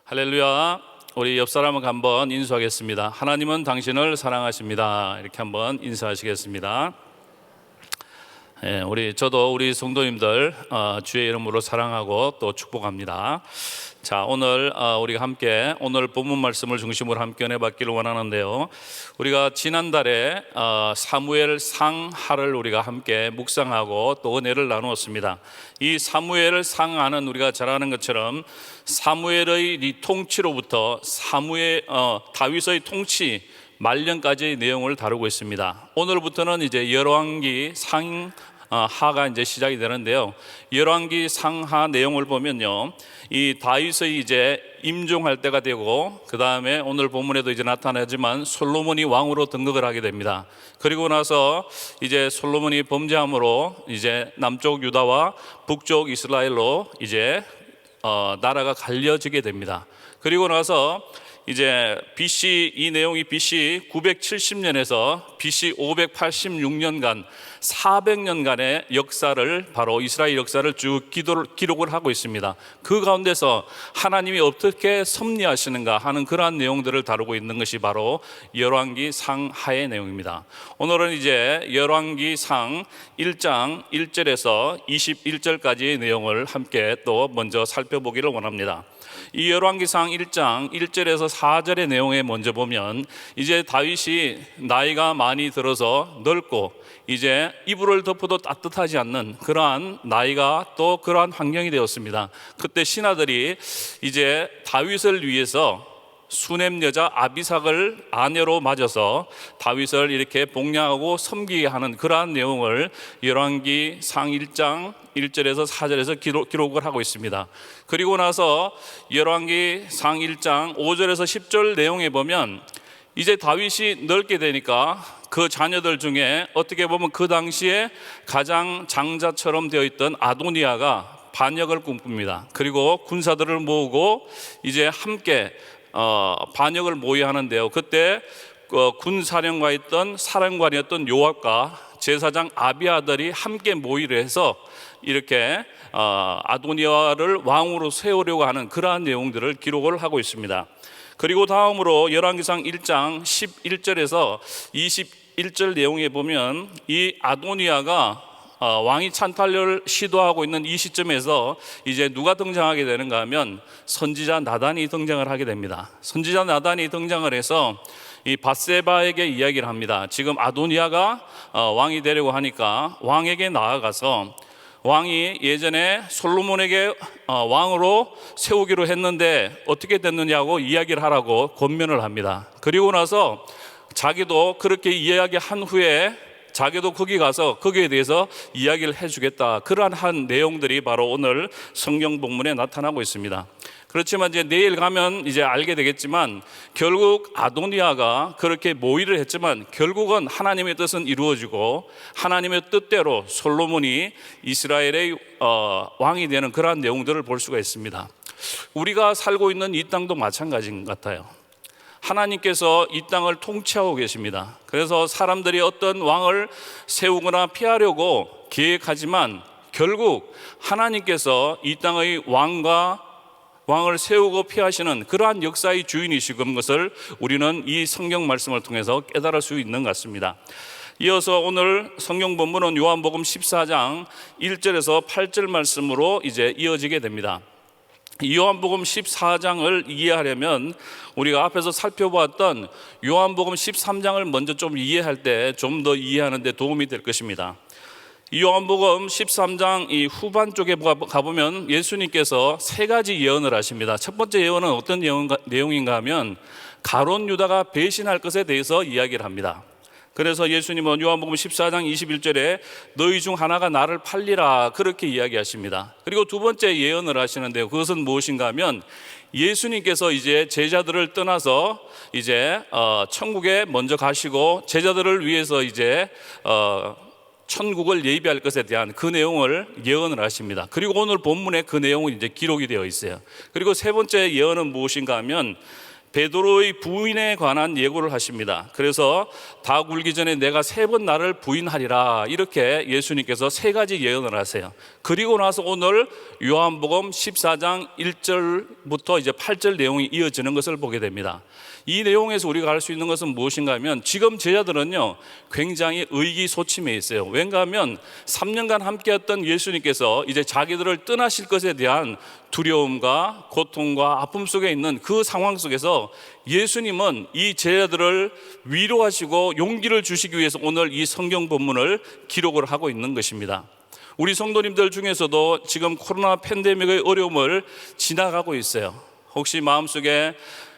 할렐루야. 우리 옆 사람을 한번 인수하겠습니다. 하나님은 당신을 사랑하십니다. 이렇게 한번 인사하시겠습니다. 저도 우리 성도님들 주의 이름으로 사랑하고 또 축복합니다. 자, 오늘 우리가 함께 오늘 본문 말씀을 중심으로 함께 은혜 받기를 원하는데요. 우리가 지난달에 사무엘 상하를 우리가 함께 묵상하고 또 은혜를 나누었습니다. 이 사무엘 상하는 우리가 잘 아는 것처럼 사무엘의 이 통치로부터 다윗의 통치 말년까지의 내용을 다루고 있습니다. 오늘부터는 이제 열왕기 상하가 이제 시작이 되는데요. 열왕기 상하 내용을 보면요, 이 다윗의 이제 임종할 때가 되고, 그 다음에 오늘 본문에도 이제 나타나지만 솔로몬이 왕으로 등극을 하게 됩니다. 그리고 나서 이제 솔로몬이 범죄함으로 이제 남쪽 유다와 북쪽 이스라엘로 이제 나라가 갈려지게 됩니다. 그리고 나서 이제 이 내용이 BC 970년에서 BC 586년간 400년간의 역사를, 바로 이스라엘 역사를 쭉 기록을 하고 있습니다. 그 가운데서 하나님이 어떻게 섭리하시는가 하는 그러한 내용들을 다루고 있는 것이 바로 열왕기 상하의 내용입니다. 오늘은 이제 열왕기 상 1장 1절에서 21절까지의 내용을 함께 또 먼저 살펴보기를 원합니다. 이 열왕기상 1장 1절에서 4절의 내용에 먼저 보면, 이제 다윗이 나이가 많이 들어서 늙고 이제 이불을 덮어도 따뜻하지 않는 그러한 나이가 또 그러한 환경이 되었습니다. 그때 신하들이 이제 다윗을 위해서 수넴 여자 아비삭을 아내로 맞아서 다윗을 이렇게 복양하고 섬기게 하는 그러한 내용을 열왕기 상 1장 1절에서 4절에서 기록을 하고 있습니다. 그리고 나서 열왕기 상 1장 5절에서 10절 내용에 보면, 이제 다윗이 늙게 되니까 그 자녀들 중에 어떻게 보면 그 당시에 가장 장자처럼 되어 있던 아도니아가 반역을 꿈꿉니다. 그리고 군사들을 모으고 이제 함께 반역을 모의하는데요. 그때 군사령관이었던 사령관이었던 요압과 제사장 아비아들이 함께 모의를 해서 이렇게 아도니아를 왕으로 세우려고 하는 그러한 내용들을 기록을 하고 있습니다. 그리고 다음으로 열왕기상 1장 11절에서 21절 내용에 보면, 이 아도니아가 왕이 찬탈을 시도하고 있는 이 시점에서 이제 누가 등장하게 되는가 하면 선지자 나단이 등장을 하게 됩니다. 선지자 나단이 등장을 해서 이 밧세바에게 이야기를 합니다. 지금 아도니아가 왕이 되려고 하니까 왕에게 나아가서, 왕이 예전에 솔로몬에게 왕으로 세우기로 했는데 어떻게 됐느냐고 이야기를 하라고 권면을 합니다. 그리고 나서 자기도 그렇게 이야기한 후에 자기도 거기 가서 거기에 대해서 이야기를 해주겠다, 그러한 내용들이 바로 오늘 성경 본문에 나타나고 있습니다. 그렇지만 이제 내일 가면 이제 알게 되겠지만, 결국 아도니아가 그렇게 모의를 했지만 결국은 하나님의 뜻은 이루어지고 하나님의 뜻대로 솔로몬이 이스라엘의 왕이 되는 그러한 내용들을 볼 수가 있습니다. 우리가 살고 있는 이 땅도 마찬가지인 것 같아요. 하나님께서 이 땅을 통치하고 계십니다. 그래서 사람들이 어떤 왕을 세우거나 피하려고 계획하지만 결국 하나님께서 이 땅의 왕을 세우고 피하시는 그러한 역사의 주인이시는 것을 우리는 이 성경 말씀을 통해서 깨달을 수 있는 것 같습니다. 이어서 오늘 성경 본문은 요한복음 14장 1절에서 8절 말씀으로 이제 이어지게 됩니다. 요한복음 14장을 이해하려면 우리가 앞에서 살펴보았던 요한복음 13장을 먼저 좀 이해할 때 좀 더 이해하는 데 도움이 될 것입니다. 요한복음 13장 이 후반 쪽에 가보면 예수님께서 세 가지 예언을 하십니다. 첫 번째 예언은 어떤 내용인가 하면 가룟 유다가 배신할 것에 대해서 이야기를 합니다. 그래서 예수님은 요한복음 14장 21절에 너희 중 하나가 나를 팔리라, 그렇게 이야기하십니다. 그리고 두 번째 예언을 하시는데요, 그것은 무엇인가 하면 예수님께서 이제 제자들을 떠나서 이제 천국에 먼저 가시고 제자들을 위해서 이제 천국을 예비할 것에 대한 그 내용을 예언을 하십니다. 그리고 오늘 본문에 그 내용은 이제 기록이 되어 있어요. 그리고 세 번째 예언은 무엇인가 하면 베드로의 부인에 관한 예고를 하십니다. 그래서 다 굴기 전에 내가 3번 나를 부인하리라, 이렇게 예수님께서 3가지 예언을 하세요. 그리고 나서 오늘 요한복음 14장 1절부터 이제 8절 내용이 이어지는 것을 보게 됩니다. 이 내용에서 우리가 알 수 있는 것은 무엇인가 하면, 지금 제자들은요 굉장히 의기소침해 있어요. 왠가 하면 3년간 함께했던 예수님께서 이제 자기들을 떠나실 것에 대한 두려움과 고통과 아픔 속에 있는 그 상황 속에서 예수님은 이 제자들을 위로하시고 용기를 주시기 위해서 오늘 이 성경 본문을 기록을 하고 있는 것입니다. 우리 성도님들 중에서도 지금 코로나 팬데믹의 어려움을 지나가고 있어요. 혹시 마음속에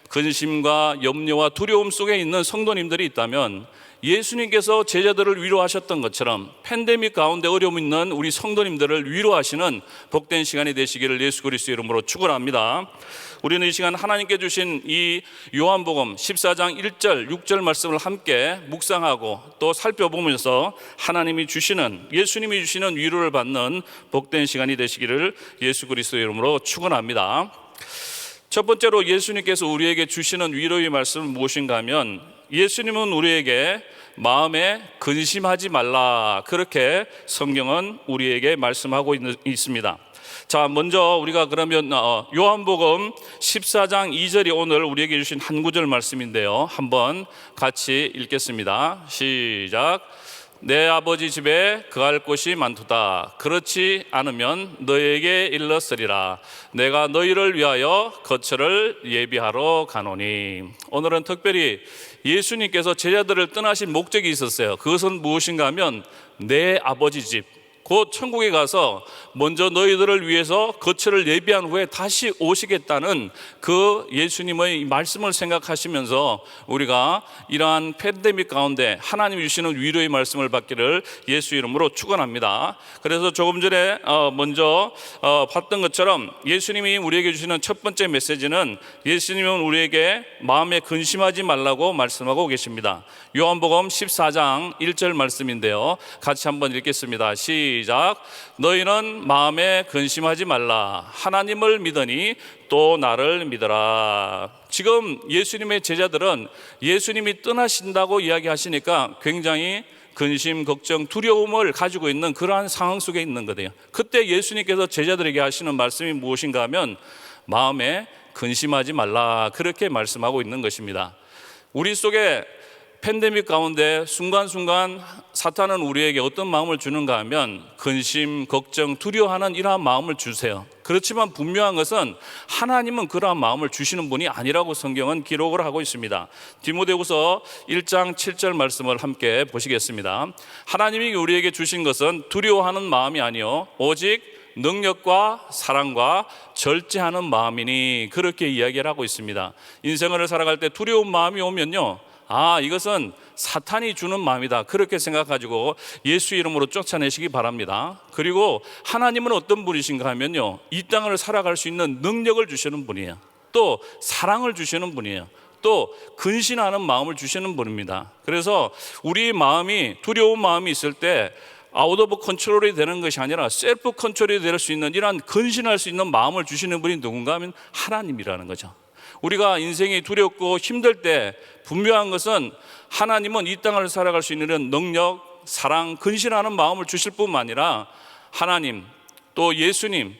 근심과 염려와 두려움 속에 있는 성도님들이 있다면, 예수님께서 제자들을 위로하셨던 것처럼 팬데믹 가운데 어려움 있는 우리 성도님들을 위로하시는 복된 시간이 되시기를 예수 그리스도의 이름으로 축원합니다. 우리는 이 시간 하나님께 주신 이 요한복음 14장 1절 6절 말씀을 함께 묵상하고 또 살펴보면서 하나님이 주시는, 예수님이 주시는 위로를 받는 복된 시간이 되시기를 예수 그리스도의 이름으로 축원합니다. 첫 번째로 예수님께서 우리에게 주시는 위로의 말씀은 무엇인가 하면, 예수님은 우리에게 마음에 근심하지 말라, 그렇게 성경은 우리에게 말씀하고 있습니다. 자, 먼저 우리가 그러면 요한복음 14장 2절이 오늘 우리에게 주신 한 구절 말씀인데요, 한번 같이 읽겠습니다. 시작. 내 아버지 집에 거할 곳이 많도다. 그렇지 않으면 너에게 일렀으리라. 내가 너희를 위하여 거처를 예비하러 가노니. 오늘은 특별히 예수님께서 제자들을 떠나신 목적이 있었어요. 그것은 무엇인가 하면, 내 아버지 집, 곧 천국에 가서 먼저 너희들을 위해서 거처를 예비한 후에 다시 오시겠다는 그 예수님의 말씀을 생각하시면서 우리가 이러한 팬데믹 가운데 하나님이 주시는 위로의 말씀을 받기를 예수 이름으로 축원합니다. 그래서 조금 전에 먼저 봤던 것처럼 예수님이 우리에게 주시는 첫 번째 메시지는, 예수님은 우리에게 마음에 근심하지 말라고 말씀하고 계십니다. 요한복음 14장 1절 말씀인데요, 같이 한번 읽겠습니다. 시작. 너희는 마음에 근심하지 말라. 하나님을 믿으니 또 나를 믿어라. 지금 예수님의 제자들은 예수님이 떠나신다고 이야기하시니까 굉장히 근심, 걱정, 두려움을 가지고 있는 그러한 상황 속에 있는 거예요. 그때 예수님께서 제자들에게 하시는 말씀이 무엇인가 하면, 마음에 근심하지 말라, 그렇게 말씀하고 있는 것입니다. 우리 속에 팬데믹 가운데 순간순간 사탄은 우리에게 어떤 마음을 주는가 하면, 근심, 걱정, 두려워하는 이러한 마음을 주세요. 그렇지만 분명한 것은 하나님은 그러한 마음을 주시는 분이 아니라고 성경은 기록을 하고 있습니다. 디모데후서 1장 7절 말씀을 함께 보시겠습니다. 하나님이 우리에게 주신 것은 두려워하는 마음이 아니요 오직 능력과 사랑과 절제하는 마음이니, 그렇게 이야기를 하고 있습니다. 인생을 살아갈 때 두려운 마음이 오면요, 이것은 사탄이 주는 마음이다, 그렇게 생각가지고 예수 이름으로 쫓아내시기 바랍니다. 그리고 하나님은 어떤 분이신가 하면요, 이 땅을 살아갈 수 있는 능력을 주시는 분이에요. 또 사랑을 주시는 분이에요. 또 근신하는 마음을 주시는 분입니다. 그래서 우리 마음이, 두려운 마음이 있을 때 아웃 오브 컨트롤이 되는 것이 아니라 셀프 컨트롤이 될 수 있는, 이러한 근신할 수 있는 마음을 주시는 분이 누군가 하면 하나님이라는 거죠. 우리가 인생이 두렵고 힘들 때 분명한 것은 하나님은 이 땅을 살아갈 수 있는 능력, 사랑, 근신하는 마음을 주실 뿐만 아니라 하나님, 또 예수님,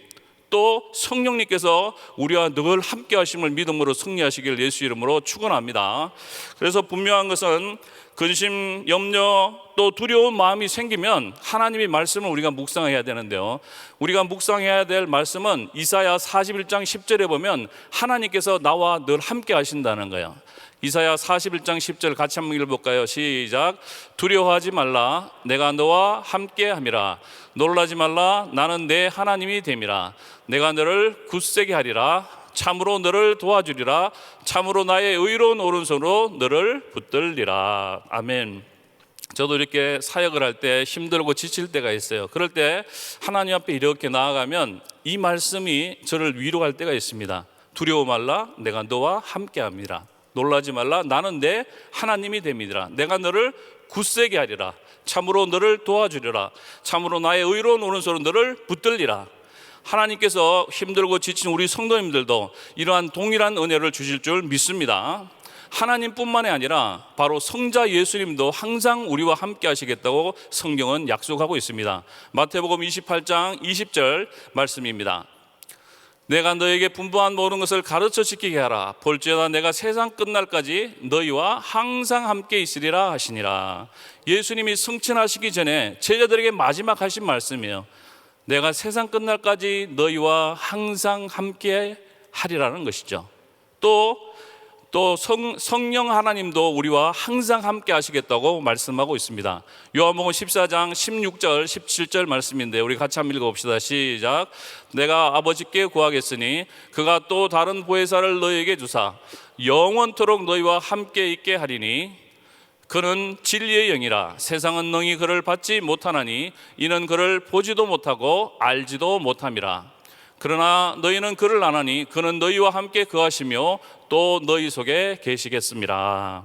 또 성령님께서 우리와 늘 함께 하심을 믿음으로 승리하시길 예수 이름으로 축원합니다. 그래서 분명한 것은 근심, 염려, 또 두려운 마음이 생기면 하나님의 말씀을 우리가 묵상해야 되는데요, 우리가 묵상해야 될 말씀은 이사야 41장 10절에 보면 하나님께서 나와 늘 함께 하신다는 거예요. 이사야 41장 10절 같이 한번 읽어볼까요? 시작. 두려워하지 말라. 내가 너와 함께 함이라. 놀라지 말라. 나는 내 하나님이 됨이라. 내가 너를 굳세게 하리라. 참으로 너를 도와주리라. 참으로 나의 의로운 오른손으로 너를 붙들리라. 아멘. 저도 이렇게 사역을 할 때 힘들고 지칠 때가 있어요. 그럴 때 하나님 앞에 이렇게 나아가면 이 말씀이 저를 위로할 때가 있습니다. 두려워 말라. 내가 너와 함께 함이라. 놀라지 말라. 나는 내 하나님이 됨이라. 내가 너를 굳세게 하리라. 참으로 너를 도와주리라. 참으로 나의 의로운 오른손으로 너를 붙들리라. 하나님께서 힘들고 지친 우리 성도님들도 이러한 동일한 은혜를 주실 줄 믿습니다. 하나님뿐만이 아니라 바로 성자 예수님도 항상 우리와 함께 하시겠다고 성경은 약속하고 있습니다. 마태복음 28장 20절 말씀입니다. 내가 너에게 분부한 모든 것을 가르쳐 지키게 하라. 볼지어다 내가 세상 끝날까지 너희와 항상 함께 있으리라 하시니라. 예수님이 승천하시기 전에 제자들에게 마지막 하신 말씀이에요. 내가 세상 끝날까지 너희와 항상 함께 하리라는 것이죠. 또 성령 하나님도 우리와 항상 함께 하시겠다고 말씀하고 있습니다. 요한복음 14장 16절 17절 말씀인데 우리 같이 한번 읽어봅시다. 시작. 내가 아버지께 구하겠으니 그가 또 다른 보혜사를 너희에게 주사 영원토록 너희와 함께 있게 하리니 그는 진리의 영이라. 세상은 능히 그를 받지 못하나니 이는 그를 보지도 못하고 알지도 못함이라. 그러나 너희는 그를 아나니 그는 너희와 함께 거하시며 또 너희 속에 계시겠습니다.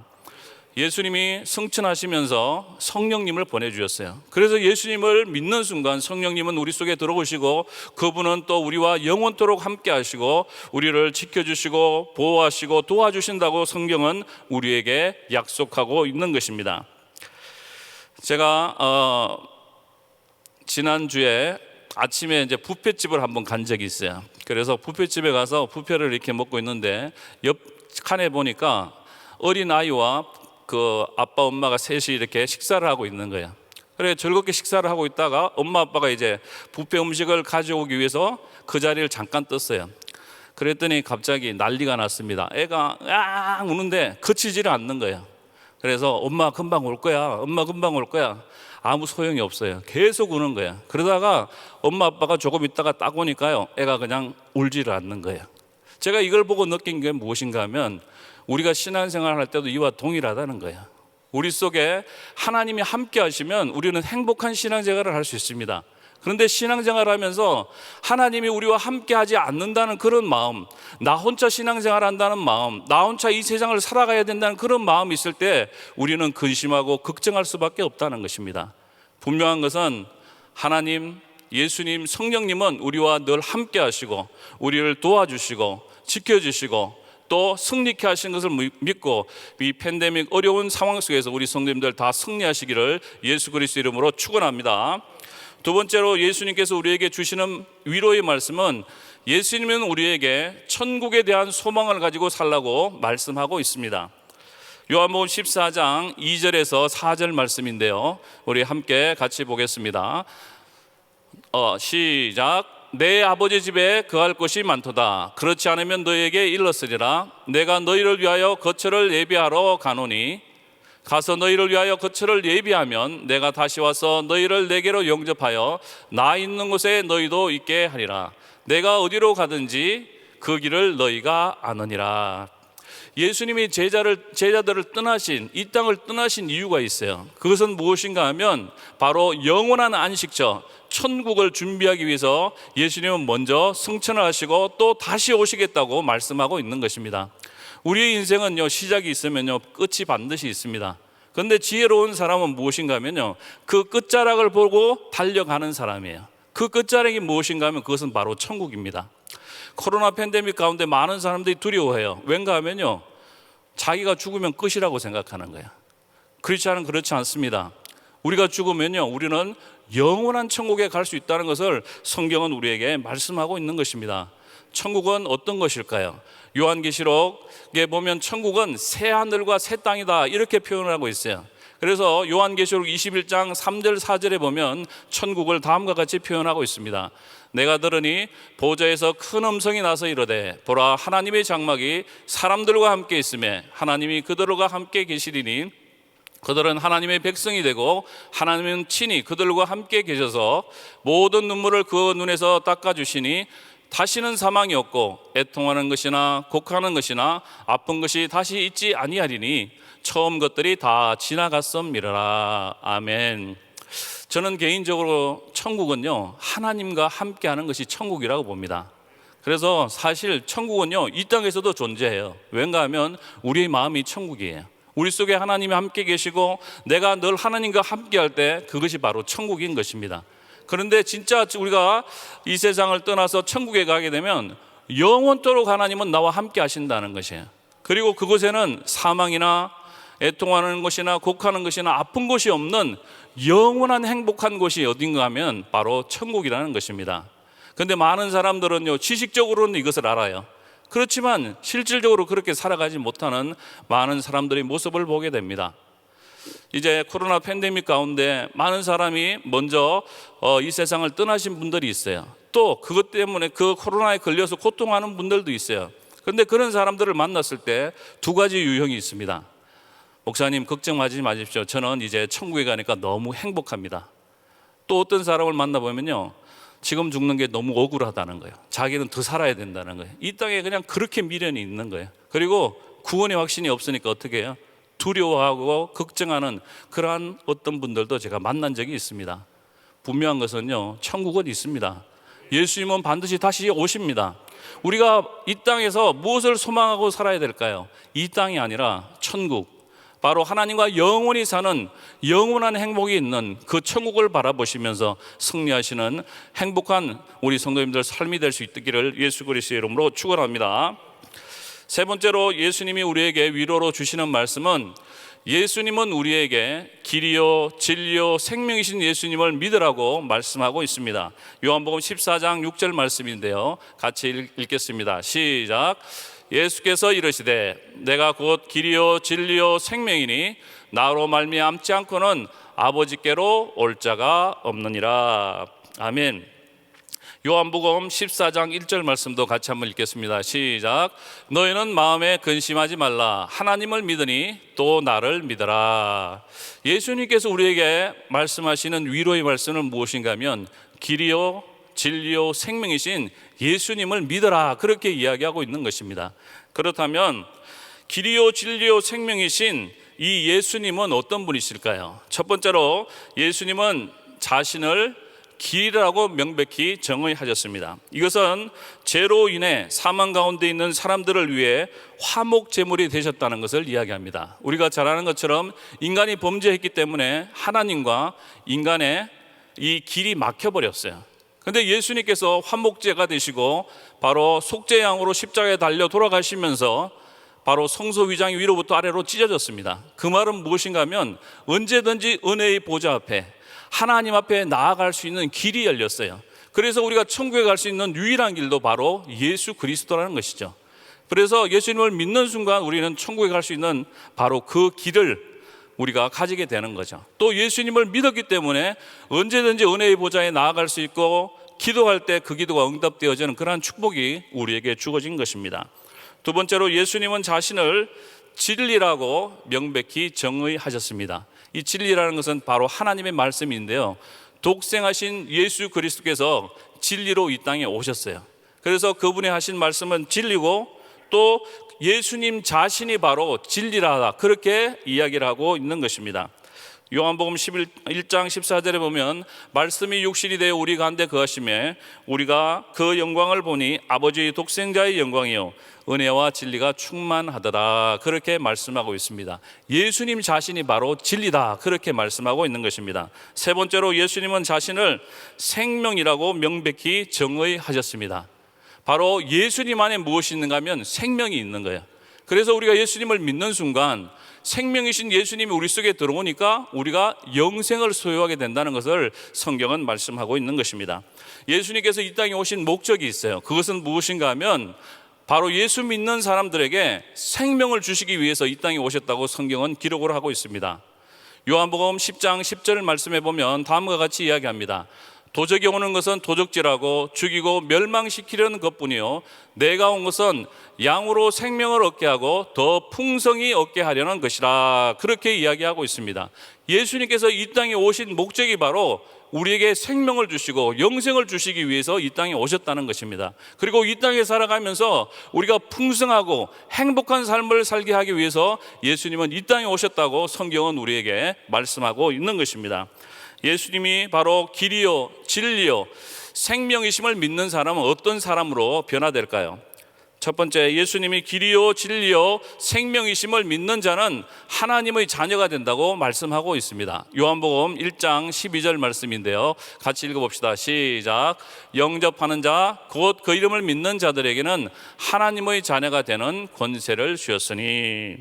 예수님이 승천하시면서 성령님을 보내주셨어요. 그래서 예수님을 믿는 순간 성령님은 우리 속에 들어오시고 그분은 또 우리와 영원토록 함께 하시고 우리를 지켜주시고 보호하시고 도와주신다고 성경은 우리에게 약속하고 있는 것입니다. 제가 지난주에 아침에 이제 뷔페집을 한번 간 적이 있어요. 그래서 뷔페집에 가서 뷔페를 이렇게 먹고 있는데 옆 칸에 보니까 어린아이와 그 아빠 엄마가 셋이 이렇게 식사를 하고 있는 거예요. 그래 즐겁게 식사를 하고 있다가 엄마 아빠가 이제 뷔페 음식을 가져오기 위해서 그 자리를 잠깐 떴어요. 그랬더니 갑자기 난리가 났습니다. 애가 아 우는데 그치지를 않는 거예요. 그래서 엄마 금방 올 거야, 엄마 금방 올 거야. 아무 소용이 없어요. 계속 우는 거예요. 그러다가 엄마 아빠가 조금 있다가 딱 오니까요, 애가 그냥 울지를 않는 거예요. 제가 이걸 보고 느낀 게 무엇인가 하면 우리가 신앙생활을 할 때도 이와 동일하다는 거예요. 우리 속에 하나님이 함께 하시면 우리는 행복한 신앙생활을 할 수 있습니다. 그런데 신앙생활을 하면서 하나님이 우리와 함께 하지 않는다는 그런 마음, 나 혼자 신앙생활을 한다는 마음, 나 혼자 이 세상을 살아가야 된다는 그런 마음이 있을 때 우리는 근심하고 걱정할 수밖에 없다는 것입니다. 분명한 것은 하나님, 예수님, 성령님은 우리와 늘 함께 하시고 우리를 도와주시고 지켜주시고 또 승리케 하신 것을 믿고 이 팬데믹 어려운 상황 속에서 우리 성도님들 다 승리하시기를 예수 그리스도 이름으로 축원합니다. 두 번째로 예수님께서 우리에게 주시는 위로의 말씀은 예수님은 우리에게 천국에 대한 소망을 가지고 살라고 말씀하고 있습니다. 요한복음 14장 2절에서 4절 말씀인데요, 우리 함께 같이 보겠습니다. 시작. 내 아버지 집에 거할 곳이 많도다. 그렇지 않으면 너희에게 일렀으리라. 내가 너희를 위하여 거처를 예비하러 가노니 가서 너희를 위하여 거처를 예비하면 내가 다시 와서 너희를 내게로 영접하여 나 있는 곳에 너희도 있게 하리라. 내가 어디로 가든지 그 길을 너희가 아느니라. 예수님이 제자들을 떠나신, 이 땅을 떠나신 이유가 있어요. 그것은 무엇인가 하면 바로 영원한 안식처, 천국을 준비하기 위해서 예수님은 먼저 승천을 하시고 또 다시 오시겠다고 말씀하고 있는 것입니다. 우리의 인생은요, 시작이 있으면요, 끝이 반드시 있습니다. 그런데 지혜로운 사람은 무엇인가 하면요, 그 끝자락을 보고 달려가는 사람이에요. 그 끝자락이 무엇인가 하면 그것은 바로 천국입니다. 코로나 팬데믹 가운데 많은 사람들이 두려워해요. 왠가 하면요, 자기가 죽으면 끝이라고 생각하는 거예요. 크리스찬은 그렇지 않습니다. 우리가 죽으면요, 우리는 영원한 천국에 갈 수 있다는 것을 성경은 우리에게 말씀하고 있는 것입니다. 천국은 어떤 것일까요? 요한계시록에 보면 천국은 새 하늘과 새 땅이다, 이렇게 표현을 하고 있어요. 그래서 요한계시록 21장 3절 4절에 보면 천국을 다음과 같이 표현하고 있습니다. 내가 들으니 보좌에서 큰 음성이 나서 이르되 보라, 하나님의 장막이 사람들과 함께 있으며 하나님이 그들과 함께 계시리니 그들은 하나님의 백성이 되고 하나님은 친히 그들과 함께 계셔서 모든 눈물을 그 눈에서 닦아주시니 다시는 사망이 없고 애통하는 것이나 곡하는 것이나 아픈 것이 다시 있지 아니하리니 처음 것들이 다 지나갔음이라. 아멘. 저는 개인적으로 천국은요, 하나님과 함께하는 것이 천국이라고 봅니다. 그래서 사실 천국은요, 이 땅에서도 존재해요. 왠가 하면 우리의 마음이 천국이에요. 우리 속에 하나님이 함께 계시고 내가 늘 하나님과 함께할 때 그것이 바로 천국인 것입니다. 그런데 진짜 우리가 이 세상을 떠나서 천국에 가게 되면 영원토록 하나님은 나와 함께 하신다는 것이에요. 그리고 그곳에는 사망이나 애통하는 것이나 곡하는 것이나 아픈 것이 없는 영원한 행복한 곳이 어딘가 하면 바로 천국이라는 것입니다. 그런데 많은 사람들은요, 지식적으로는 이것을 알아요. 그렇지만 실질적으로 그렇게 살아가지 못하는 많은 사람들의 모습을 보게 됩니다. 이제 코로나 팬데믹 가운데 많은 사람이 먼저 이 세상을 떠나신 분들이 있어요. 또 그것 때문에 그 코로나에 걸려서 고통하는 분들도 있어요. 그런데 그런 사람들을 만났을 때 두 가지 유형이 있습니다. 목사님, 걱정하지 마십시오. 저는 이제 천국에 가니까 너무 행복합니다. 또 어떤 사람을 만나보면요, 지금 죽는 게 너무 억울하다는 거예요. 자기는 더 살아야 된다는 거예요. 이 땅에 그냥 그렇게 미련이 있는 거예요. 그리고 구원의 확신이 없으니까 어떻게 해요? 두려워하고 걱정하는 그러한 어떤 분들도 제가 만난 적이 있습니다. 분명한 것은요, 천국은 있습니다. 예수님은 반드시 다시 오십니다. 우리가 이 땅에서 무엇을 소망하고 살아야 될까요? 이 땅이 아니라 천국, 바로 하나님과 영원히 사는 영원한 행복이 있는 그 천국을 바라보시면서 승리하시는 행복한 우리 성도님들 삶이 될 수 있기를 예수 그리스도의 이름으로 축원합니다. 세 번째로 예수님이 우리에게 위로로 주시는 말씀은, 예수님은 우리에게 길이요 진리요 생명이신 예수님을 믿으라고 말씀하고 있습니다. 요한복음 14장 6절 말씀인데요, 같이 읽겠습니다. 시작. 예수께서 이르시되 내가 곧 길이요 진리요 생명이니 나로 말미암지 않고는 아버지께로 올 자가 없느니라. 아멘. 요한복음 14장 1절 말씀도 같이 한번 읽겠습니다. 시작. 너희는 마음에 근심하지 말라. 하나님을 믿으니 또 나를 믿어라. 예수님께서 우리에게 말씀하시는 위로의 말씀은 무엇인가 하면, 길이요 진리요 생명이신 예수님을 믿어라, 그렇게 이야기하고 있는 것입니다. 그렇다면 길이요 진리요 생명이신 이 예수님은 어떤 분이실까요? 첫 번째로 예수님은 자신을 길이라고 명백히 정의하셨습니다. 이것은 죄로 인해 사망 가운데 있는 사람들을 위해 화목 제물이 되셨다는 것을 이야기합니다. 우리가 잘 아는 것처럼 인간이 범죄했기 때문에 하나님과 인간의 이 길이 막혀버렸어요. 그런데 예수님께서 화목제가 되시고 바로 속죄양으로 십자가에 달려 돌아가시면서 바로 성소 위장이 위로부터 아래로 찢어졌습니다. 그 말은 무엇인가 하면, 언제든지 은혜의 보좌 앞에, 하나님 앞에 나아갈 수 있는 길이 열렸어요. 그래서 우리가 천국에 갈 수 있는 유일한 길도 바로 예수 그리스도라는 것이죠. 그래서 예수님을 믿는 순간 우리는 천국에 갈 수 있는 바로 그 길을 우리가 가지게 되는 거죠. 또 예수님을 믿었기 때문에 언제든지 은혜의 보좌에 나아갈 수 있고, 기도할 때 그 기도가 응답되어지는 그러한 축복이 우리에게 주어진 것입니다. 두 번째로 예수님은 자신을 진리라고 명백히 정의하셨습니다. 이 진리라는 것은 바로 하나님의 말씀인데요, 독생하신 예수 그리스도께서 진리로 이 땅에 오셨어요. 그래서 그분이 하신 말씀은 진리고, 또 예수님 자신이 바로 진리라, 그렇게 이야기를 하고 있는 것입니다. 요한복음 1장 14절에 보면, 말씀이 육신이 되어 우리 가운데 거하심에 우리가 그 영광을 보니 아버지의 독생자의 영광이요 은혜와 진리가 충만하더라, 그렇게 말씀하고 있습니다. 예수님 자신이 바로 진리다, 그렇게 말씀하고 있는 것입니다. 세 번째로 예수님은 자신을 생명이라고 명백히 정의하셨습니다. 바로 예수님 안에 무엇이 있는가 하면 생명이 있는 거예요. 그래서 우리가 예수님을 믿는 순간 생명이신 예수님이 우리 속에 들어오니까 우리가 영생을 소유하게 된다는 것을 성경은 말씀하고 있는 것입니다. 예수님께서 이 땅에 오신 목적이 있어요. 그것은 무엇인가 하면 바로 예수 믿는 사람들에게 생명을 주시기 위해서 이 땅에 오셨다고 성경은 기록을 하고 있습니다. 요한복음 10장 10절 말씀해 보면 다음과 같이 이야기합니다. 도적이 오는 것은 도적질하고 죽이고 멸망시키려는 것뿐이요 내가 온 것은 양으로 생명을 얻게 하고 더 풍성히 얻게 하려는 것이라, 그렇게 이야기하고 있습니다. 예수님께서 이 땅에 오신 목적이 바로 우리에게 생명을 주시고 영생을 주시기 위해서 이 땅에 오셨다는 것입니다. 그리고 이 땅에 살아가면서 우리가 풍성하고 행복한 삶을 살게 하기 위해서 예수님은 이 땅에 오셨다고 성경은 우리에게 말씀하고 있는 것입니다. 예수님이 바로 길이요 진리요 생명이심을 믿는 사람은 어떤 사람으로 변화될까요? 첫 번째, 예수님이 길이요 진리요 생명이심을 믿는 자는 하나님의 자녀가 된다고 말씀하고 있습니다. 요한복음 1장 12절 말씀인데요, 같이 읽어봅시다. 시작. 영접하는 자 곧 그 이름을 믿는 자들에게는 하나님의 자녀가 되는 권세를 주었으니,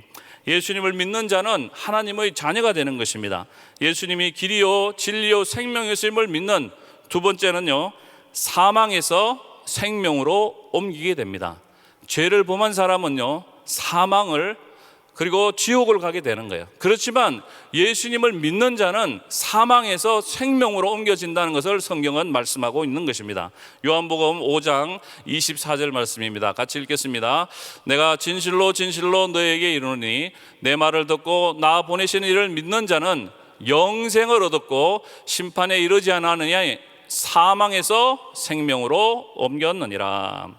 예수님을 믿는 자는 하나님의 자녀가 되는 것입니다. 예수님이 길이요 진리요 생명이심을 믿는 두 번째는요, 사망에서 생명으로 옮기게 됩니다. 죄를 범한 사람은요, 사망을 그리고 지옥을 가게 되는 거예요. 그렇지만 예수님을 믿는 자는 사망에서 생명으로 옮겨진다는 것을 성경은 말씀하고 있는 것입니다. 요한복음 5장 24절 말씀입니다. 같이 읽겠습니다. 내가 진실로 진실로 너에게 이르노니 내 말을 듣고 나 보내신 이를 믿는 자는 영생을 얻었고 심판에 이르지 않았느냐, 사망에서 생명으로 옮겼느니라.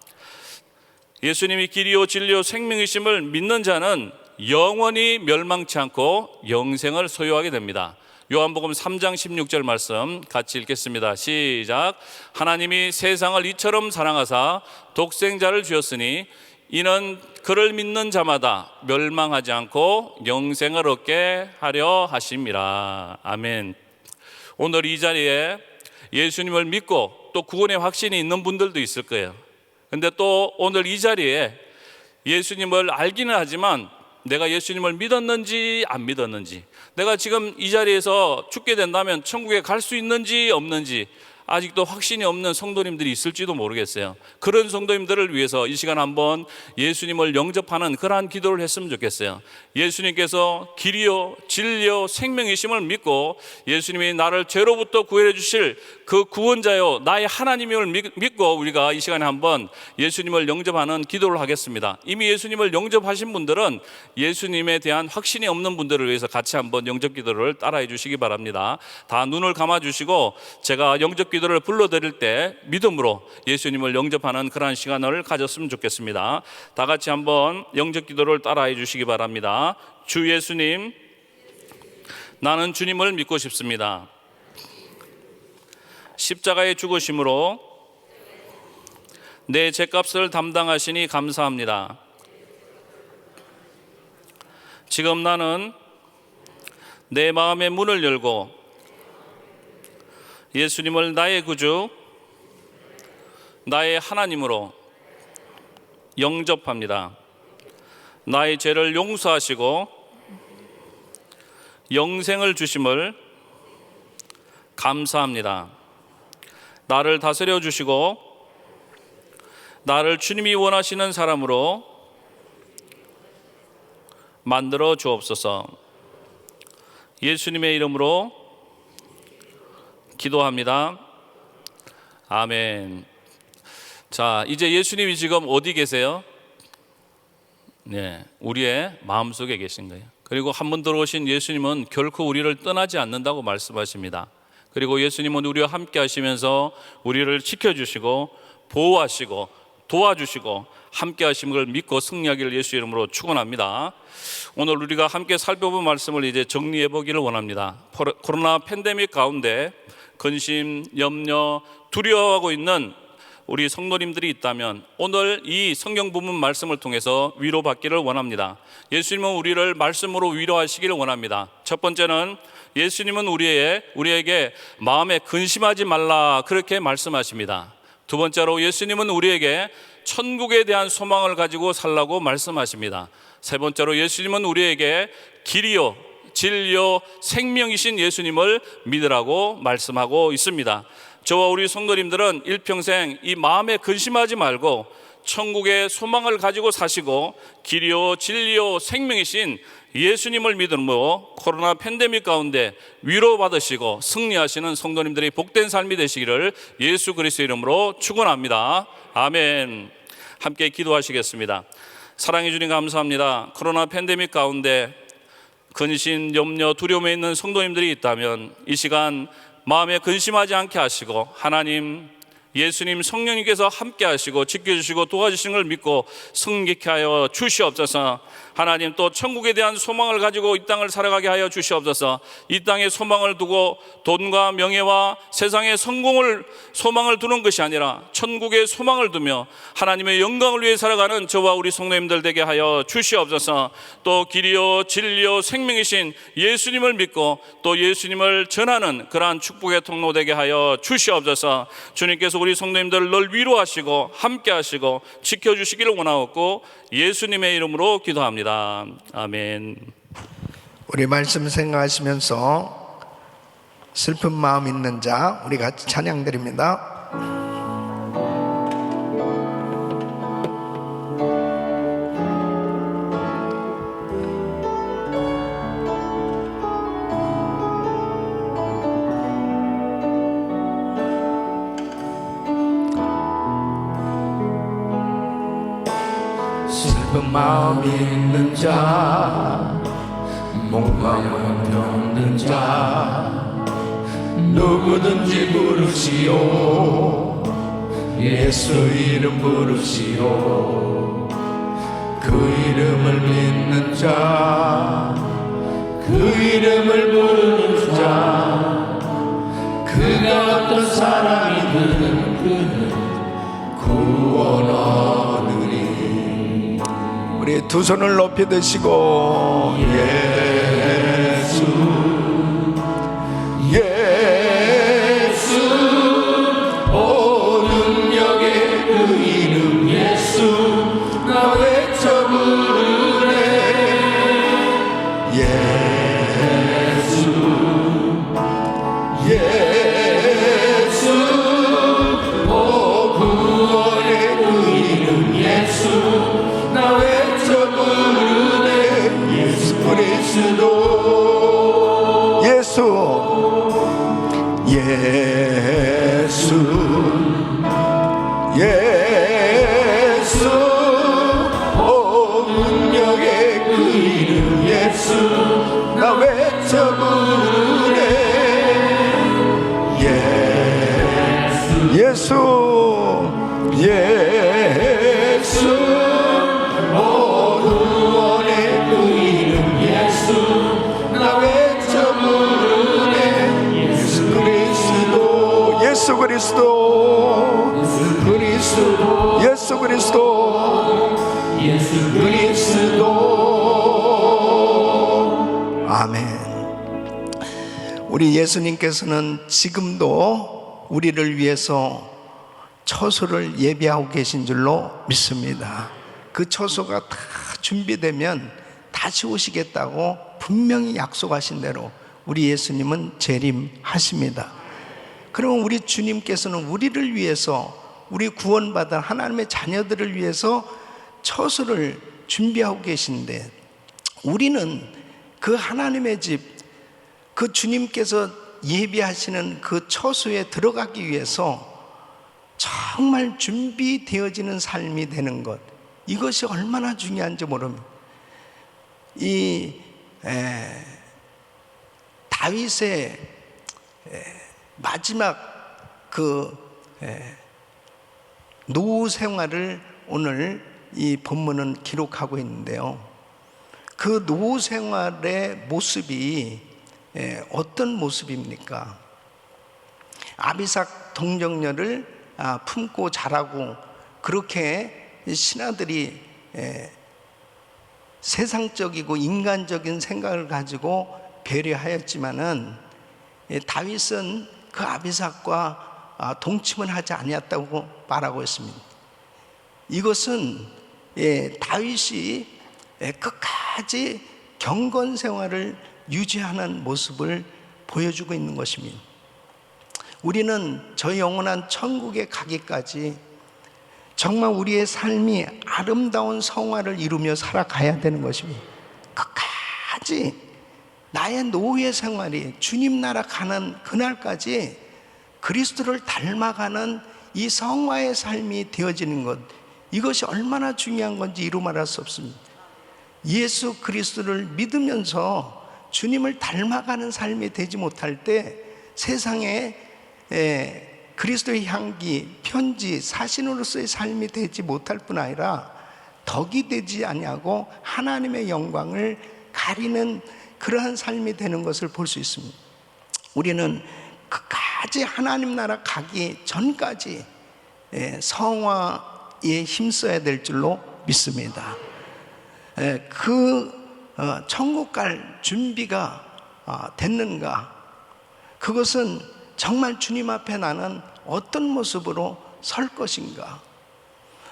예수님이 길이요 진리요 생명이심을 믿는 자는 영원히 멸망치 않고 영생을 소유하게 됩니다. 요한복음 3장 16절 말씀 같이 읽겠습니다. 시작. 하나님이 세상을 이처럼 사랑하사 독생자를 주었으니 이는 그를 믿는 자마다 멸망하지 않고 영생을 얻게 하려 하심이라. 아멘. 오늘 이 자리에 예수님을 믿고 또 구원의 확신이 있는 분들도 있을 거예요. 근데 또 오늘 이 자리에 예수님을 알기는 하지만 내가 예수님을 믿었는지 안 믿었는지, 내가 지금 이 자리에서 죽게 된다면 천국에 갈 수 있는지 없는지 아직도 확신이 없는 성도님들이 있을지도 모르겠어요. 그런 성도님들을 위해서 이 시간 한번 예수님을 영접하는 그러한 기도를 했으면 좋겠어요. 예수님께서 길이요 진리요 생명이심을 믿고 예수님이 나를 죄로부터 구원해 주실 그 구원자요 나의 하나님임을 믿고 우리가 이 시간에 한번 예수님을 영접하는 기도를 하겠습니다. 이미 예수님을 영접하신 분들은 예수님에 대한 확신이 없는 분들을 위해서 같이 한번 영접 기도를 따라해 주시기 바랍니다. 다 눈을 감아 주시고 제가 영접 기도를 불러드릴 때 믿음으로 예수님을 영접하는 그러한 시간을 가졌으면 좋겠습니다. 다 같이 한번 영접 기도를 따라해 주시기 바랍니다. 주 예수님, 나는 주님을 믿고 싶습니다. 십자가의 죽으심으로 내 죄값을 담당하시니 감사합니다. 지금 나는 내 마음의 문을 열고 예수님을 나의 구주, 나의 하나님으로 영접합니다. 나의 죄를 용서하시고 영생을 주심을 감사합니다. 나를 다스려 주시고 나를 주님이 원하시는 사람으로 만들어 주옵소서. 예수님의 이름으로 기도합니다. 아멘. 자, 이제 예수님이 지금 어디 계세요? 네, 우리의 마음속에 계신 거예요. 그리고 한 번 들어오신 예수님은 결코 우리를 떠나지 않는다고 말씀하십니다. 그리고 예수님은 우리와 함께 하시면서 우리를 지켜주시고 보호하시고 도와주시고 함께 하심을 걸 믿고 승리하기를 예수 이름으로 축원합니다. 오늘 우리가 함께 살펴본 말씀을 이제 정리해 보기를 원합니다. 코로나 팬데믹 가운데 근심, 염려, 두려워하고 있는 우리 성도님들이 있다면 오늘 이 성경 부분 말씀을 통해서 위로받기를 원합니다. 예수님은 우리를 말씀으로 위로하시기를 원합니다. 첫 번째는 예수님은 우리에게 마음에 근심하지 말라 그렇게 말씀하십니다. 두 번째로 예수님은 우리에게 천국에 대한 소망을 가지고 살라고 말씀하십니다. 세 번째로 예수님은 우리에게 길이요 진리요 생명이신 예수님을 믿으라고 말씀하고 있습니다. 저와 우리 성도님들은 일평생 이 마음에 근심하지 말고 천국의 소망을 가지고 사시고 길이요 진리요 생명이신 예수님을 믿음으로 코로나 팬데믹 가운데 위로받으시고 승리하시는 성도님들이 복된 삶이 되시기를 예수 그리스도 이름으로 축원합니다. 아멘. 함께 기도하시겠습니다. 사랑해 주님 감사합니다. 코로나 팬데믹 가운데 근심, 염려, 두려움에 있는 성도님들이 있다면 이 시간 마음에 근심하지 않게 하시고 하나님 예수님 성령님께서 함께 하시고 지켜주시고 도와주시는 걸 믿고 승리케 하여 주시옵소서. 하나님, 또 천국에 대한 소망을 가지고 이 땅을 살아가게 하여 주시옵소서. 이 땅에 소망을 두고 돈과 명예와 세상의 성공을 소망을 두는 것이 아니라 천국에 소망을 두며 하나님의 영광을 위해 살아가는 저와 우리 성도님들 되게 하여 주시옵소서. 또 길이요 진리요 생명이신 예수님을 믿고 또 예수님을 전하는 그러한 축복의 통로 되게 하여 주시옵소서. 주님께서 우리 성도님들을 늘 위로하시고 함께 하시고 지켜주시기를 원하옵고 예수님의 이름으로 기도합니다. 아멘. 우리 말씀 생각하시면서 슬픈 마음 있는 자 우리 같이 찬양 드립니다. 슬픈 마음 있는 자, 목마름 없는 자, 누구든지 부르시오. 예수 이름 부르시오. 그 이름을 믿는 자, 그 이름을 부르는 자, 그가 어떤 사람이든 그는 구원 얻으리. 우리 두 손을 높이 드시고 예수 예수 오 능력의 그 이름 예수 나 외쳐 부르네. 예수 예수 오 구원의 그 이름 예수 나 외쳐 부르네. 예수 그리스도 예수 예수 예수 오 능력의 그 이름 예수 나 외쳐 부르네. 예수 예수 오 구원의 그 이름 예수 나 외쳐 부르네. 예수 그리스도 예수 그리스도 예수 그리스도 예수 그리스도 예수 그리스도. 아멘. 우리 예수님께서는 지금도 우리를 위해서 처소를 예비하고 계신 줄로 믿습니다. 그 처소가 다 준비되면 다시 오시겠다고 분명히 약속하신 대로 우리 예수님은 재림하십니다. 그럼 우리 주님께서는 우리를 위해서, 우리 구원받은 하나님의 자녀들을 위해서 처소를 준비하고 계신데, 우리는 그 하나님의 집, 그 주님께서 예비하시는 그 처소에 들어가기 위해서 정말 준비되어지는 삶이 되는 것, 이것이 얼마나 중요한지 모릅니다. 이 다윗의 마지막 그 노후 생활을 오늘 이 본문은 기록하고 있는데요, 그 노후 생활의 모습이 어떤 모습입니까? 아비삭 동정녀를 품고 자라고, 그렇게 신하들이 세상적이고 인간적인 생각을 가지고 배려하였지만은 다윗은 그 아비삭과 동침을 하지 아니었다고 말하고 있습니다. 이것은 다윗이 끝까지 경건 생활을 유지하는 모습을 보여주고 있는 것입니다. 우리는 저 영원한 천국에 가기까지 정말 우리의 삶이 아름다운 성화를 이루며 살아가야 되는 것입니다. 끝까지 나의 노예 생활이 주님 나라 가는 그날까지 그리스도를 닮아가는 이 성화의 삶이 되어지는 것, 이것이 얼마나 중요한 건지 이루 말할 수 없습니다. 예수 그리스도를 믿으면서 주님을 닮아가는 삶이 되지 못할 때 세상에 그리스도의 향기, 편지, 사신으로서의 삶이 되지 못할 뿐 아니라 덕이 되지 아니하고 하나님의 영광을 가리는 그러한 삶이 되는 것을 볼 수 있습니다. 우리는 그까지 하나님 나라 가기 전까지 성화에 힘써야 될 줄로 믿습니다. 천국 갈 준비가 됐는가? 그것은 정말 주님 앞에 나는 어떤 모습으로 설 것인가?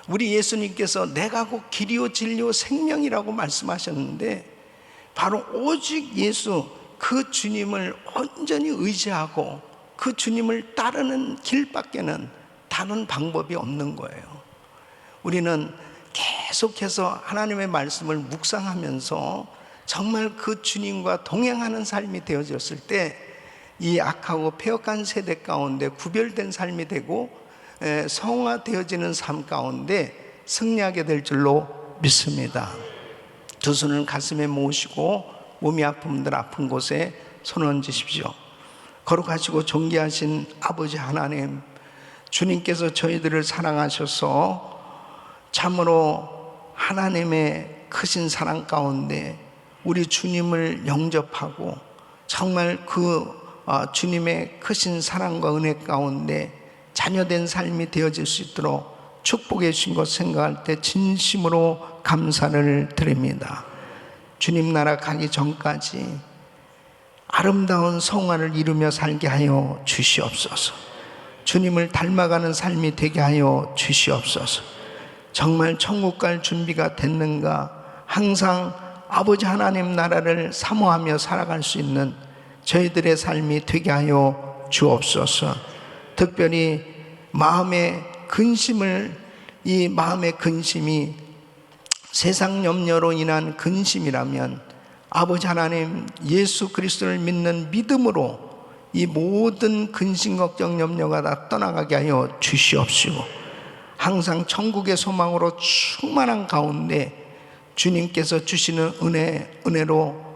우리 예수님께서 내가 곧 길이요 진리요 생명이라고 말씀하셨는데 바로 오직 예수 그 주님을 온전히 의지하고 그 주님을 따르는 길밖에는 다른 방법이 없는 거예요. 우리는 계속해서 하나님의 말씀을 묵상하면서 정말 그 주님과 동행하는 삶이 되어졌을 때 이 악하고 폐역한 세대 가운데 구별된 삶이 되고 성화되어지는 삶 가운데 승리하게 될 줄로 믿습니다. 두 손을 가슴에 모으시고 몸이 아픈 분들 아픈 곳에 손 얹으십시오. 거룩하시고 존귀하신 아버지 하나님, 주님께서 저희들을 사랑하셔서 참으로 하나님의 크신 사랑 가운데 우리 주님을 영접하고 정말 그 주님의 크신 사랑과 은혜 가운데 자녀된 삶이 되어질 수 있도록 축복해 주신 것 생각할 때 진심으로 감사를 드립니다. 주님 나라 가기 전까지 아름다운 성화를 이루며 살게 하여 주시옵소서. 주님을 닮아가는 삶이 되게 하여 주시옵소서. 정말 천국 갈 준비가 됐는가? 항상 아버지 하나님 나라를 사모하며 살아갈 수 있는 저희들의 삶이 되게 하여 주옵소서. 특별히 마음의 근심이 세상 염려로 인한 근심이라면 아버지 하나님 예수 그리스도를 믿는 믿음으로 이 모든 근심 걱정 염려가 다 떠나가게 하여 주시옵시고 항상 천국의 소망으로 충만한 가운데 주님께서 주시는 은혜로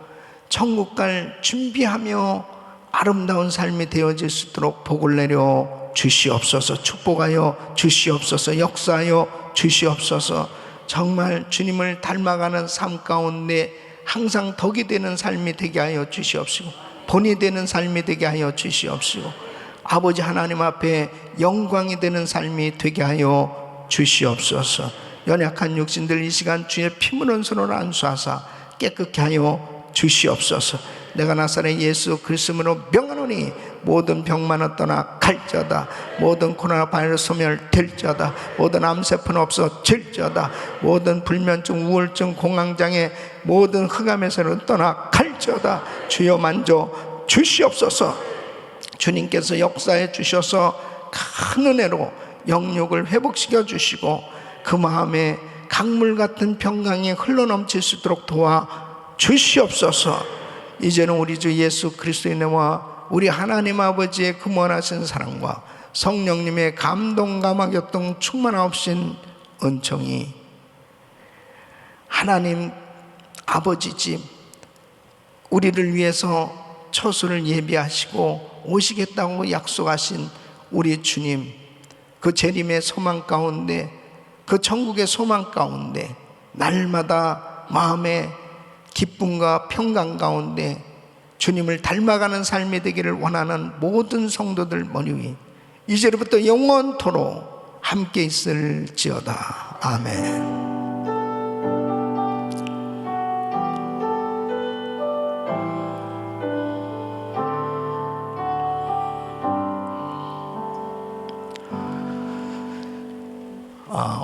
천국 갈 준비하며 아름다운 삶이 되어질 수 있도록 복을 내려 주시옵소서. 축복하여 주시옵소서. 역사하여 주시옵소서. 정말 주님을 닮아가는 삶 가운데 항상 덕이 되는 삶이 되게 하여 주시옵시고 본이 되는 삶이 되게 하여 주시옵시고 아버지 하나님 앞에 영광이 되는 삶이 되게 하여 주시옵소서. 연약한 육신들 이 시간 주의 피 묻은 손으로 안수하사 깨끗게 하여 주시옵소서. 내가 나사렛 예수 그리스도로 명하노니 모든 병만은 떠나 갈지어다. 모든 코로나 바이러스 소멸될지어다. 모든 암세포는 없어질지어다. 모든 불면증, 우울증, 공황장애, 모든 흑암에서는 떠나 갈지어다. 주여 만져 주시옵소서. 주님께서 역사해 주셔서 큰 은혜로 영육을 회복시켜 주시고 그 마음에 강물 같은 평강이 흘러넘칠 수 있도록 도와 주시옵소서. 이제는 우리 주 예수 그리스도의 은혜와 우리 하나님 아버지의 그무한하신 사랑과 성령님의 감동 감화교통 충만하옵신 은총이 하나님 아버지 집 우리를 위해서 처수를 예비하시고 오시겠다고 약속하신 우리 주님 그 재림의 소망 가운데 그 천국의 소망 가운데 날마다 마음의 기쁨과 평강 가운데 주님을 닮아가는 삶이 되기를 원하는 모든 성도들 머리 위 이제부터 영원토록 함께 있을지어다. 아멘.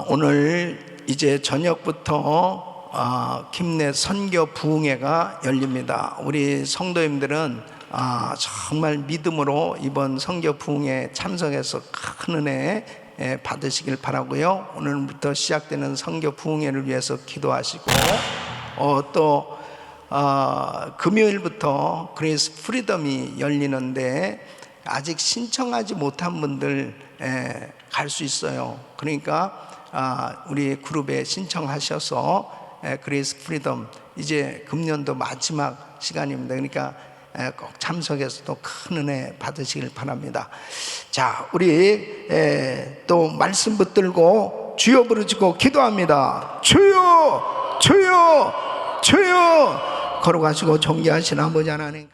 오늘 이제 저녁부터 김내 선교 부흥회가 열립니다. 우리 성도님들은 정말 믿음으로 이번 선교 부흥회에 참석해서 큰 은혜 받으시길 바라고요. 오늘부터 시작되는 선교 부흥회를 위해서 기도하시고 또 금요일부터 그레이스 프리덤이 열리는데 아직 신청하지 못한 분들 갈 수 있어요. 그러니까 우리 그룹에 신청하셔서 그레이스 프리덤 이제 금년도 마지막 시간입니다. 그러니까 꼭 참석해서 또 큰 은혜 받으시길 바랍니다. 자, 우리 또 말씀 붙들고 주여 부르짖고 기도합니다. 주여, 주여, 주여. 걸어가시고 존귀하신 아버지 하나님.